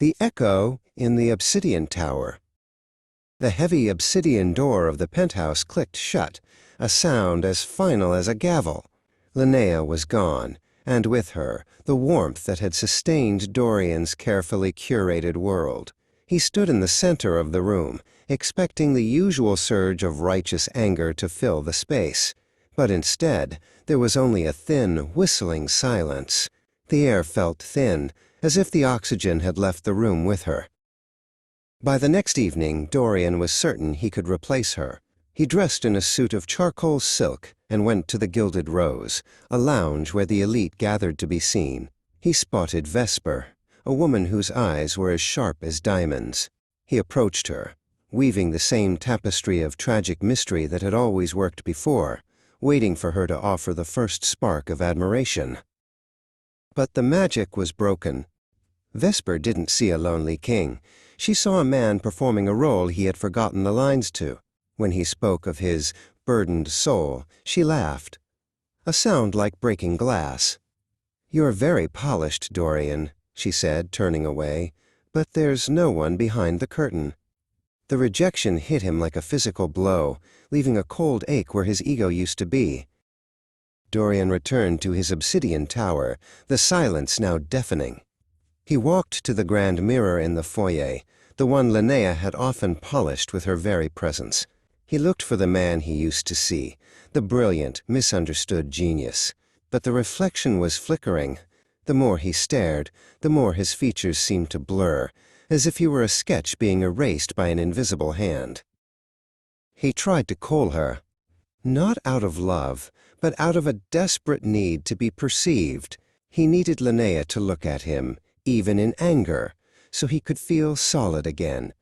The echo in the Obsidian tower. The heavy obsidian door of the penthouse clicked shut, a sound as final as a gavel. Linnea was gone, and with her, the warmth that had sustained Dorian's carefully curated world. He stood in the center of the room, expecting the usual surge of righteous anger to fill the space. But instead, there was only a thin, whistling silence. The air felt thin, as if the oxygen had left the room with her. By the next evening, Dorian was certain he could replace her. He dressed in a suit of charcoal silk and went to the Gilded Rose, a lounge where the elite gathered to be seen. He spotted Vesper, a woman whose eyes were as sharp as diamonds. He approached her, weaving the same tapestry of tragic mystery that had always worked before, waiting for her to offer the first spark of admiration. But the magic was broken. Vesper didn't see a lonely king. She saw a man performing a role he had forgotten the lines to. When he spoke of his burdened soul, she laughed. A sound like breaking glass. "You're very polished, Dorian," she said, turning away, "but there's no one behind the curtain." The rejection hit him like a physical blow, leaving a cold ache where his ego used to be. Dorian returned to his obsidian tower, the silence now deafening. He walked to the grand mirror in the foyer, the one Linnea had often polished with her very presence. He looked for the man he used to see, the brilliant, misunderstood genius. But the reflection was flickering. The more he stared, the more his features seemed to blur, as if he were a sketch being erased by an invisible hand. He tried to call her, not out of love, but out of a desperate need to be perceived. He needed Linnea to look at him, even in anger, so he could feel solid again.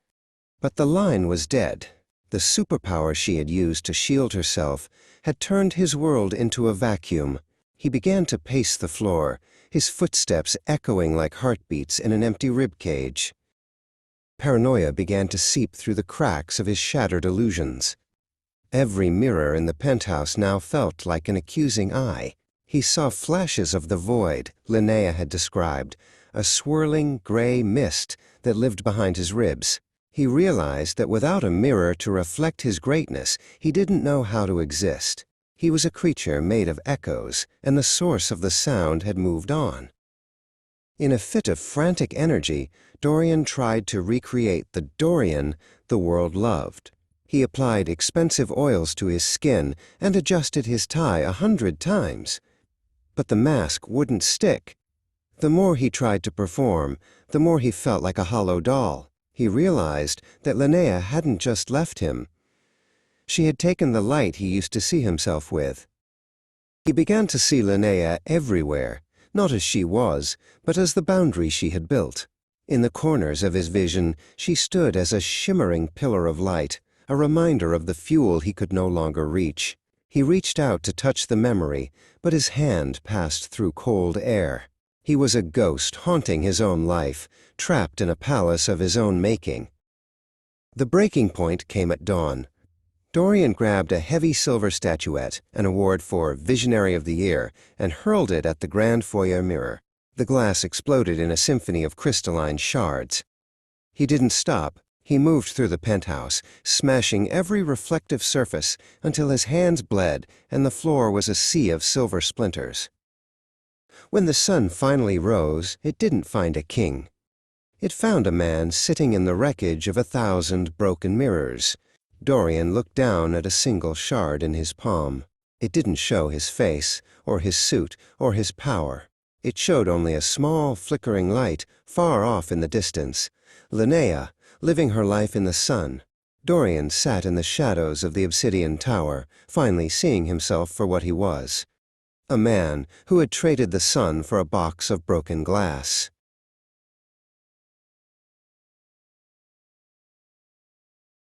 But the line was dead. The superpower she had used to shield herself had turned his world into a vacuum. He began to pace the floor, his footsteps echoing like heartbeats in an empty ribcage. Paranoia began to seep through the cracks of his shattered illusions. Every mirror in the penthouse now felt like an accusing eye. He saw flashes of the void Linnea had described, a swirling gray mist that lived behind his ribs. He realized that without a mirror to reflect his greatness, he didn't know how to exist. He was a creature made of echoes, and the source of the sound had moved on. In a fit of frantic energy, Dorian tried to recreate the Dorian the world loved. He applied expensive oils to his skin and adjusted his tie 100 times. But the mask wouldn't stick. The more he tried to perform, the more he felt like a hollow doll. He realized that Linnea hadn't just left him. She had taken the light he used to see himself with. He began to see Linnea everywhere, not as she was, but as the boundary she had built. In the corners of his vision, she stood as a shimmering pillar of light, a reminder of the fuel he could no longer reach. He reached out to touch the memory, but his hand passed through cold air. He was a ghost haunting his own life, trapped in a palace of his own making. The breaking point came at dawn. Dorian grabbed a heavy silver statuette, an award for Visionary of the Year, and hurled it at the grand foyer mirror. The glass exploded in a symphony of crystalline shards. He didn't stop. He moved through the penthouse, smashing every reflective surface until his hands bled and the floor was a sea of silver splinters. When the sun finally rose, it didn't find a king. It found a man sitting in the wreckage of 1,000 broken mirrors. Dorian looked down at a single shard in his palm. It didn't show his face, or his suit, or his power. It showed only a small, flickering light far off in the distance. Linnea, living her life in the sun. Dorian sat in the shadows of the Obsidian tower, finally seeing himself for what he was. A man who had traded the sun for a box of broken glass.